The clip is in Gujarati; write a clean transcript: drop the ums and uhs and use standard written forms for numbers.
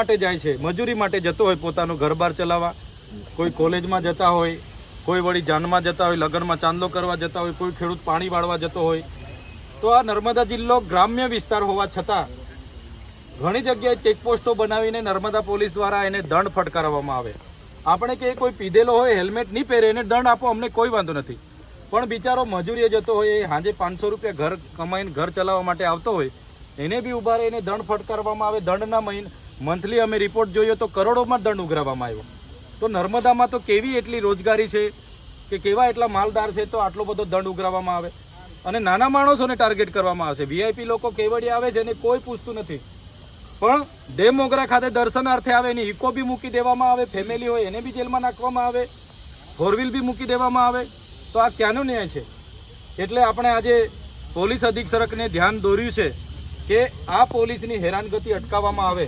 માટે જાય છે, મજૂરી માટે જતો હોય, પોતાનું ઘર-બાર ચલાવવા, કોઈ કોલેજમાં જતા હોય, કોઈ વળી જાનમાં જતા હોય, લગ્નમાં ચાંદલો કરવા જતા હોય, કોઈ ખેડૂત પાણી વાળવા જતો હોય. તો આ નર્મદા જિલ્લો ગ્રામ્ય વિસ્તાર હોવા છતાં ઘણી જગ્યાએ ચેકપોસ્ટો બનાવીને નર્મદા પોલીસ દ્વારા એને દંડ ફટકારવામાં આવે. આપણે કે કોઈ પીધેલો હોય, હેલ્મેટ નહીં પહેરે, એને દંડ આપો, અમને કોઈ વાંધો નથી. પણ બિચારો મજૂરીએ જતો હોય, એ સાંજે 500 રૂપિયા ઘર કમાઈને ઘર ચલાવવા માટે આવતો હોય, એને બી ઉભા રહીને દંડ ફટકારવામાં આવે. દંડના મંથલી અમે રિપોર્ટ જોયો તો કરોડોમાં દંડ ઉઘરાવવામાં આવ્યો. તો નર્મદામાં તો કેવી એટલી રોજગારી છે કે કેવા એટલા માલદાર છે, તો આટલો બધો દંડ ઉઘરાવવામાં આવે અને નાના માણસોને ટાર્ગેટ કરવામાં આવશે. વીઆઈપી લોકો કેવડિયા આવે છે એને કોઈ પૂછતું નથી, પણ ડેમ મોગરા ખાતે દર્શનાર્થે આવે એની ઇકો બી મૂકી દેવામાં આવે, ફેમિલી હોય એને બી જેલમાં નાખવામાં આવે, 4 વ્હીલ બી મૂકી દેવામાં આવે. તો આ ક્યાંનો ન્યાય છે? એટલે આપણે આજે પોલીસ અધિક્ષકને ધ્યાન દોર્યું છે કે આ પોલીસની હેરાનગતિ અટકાવવામાં આવે.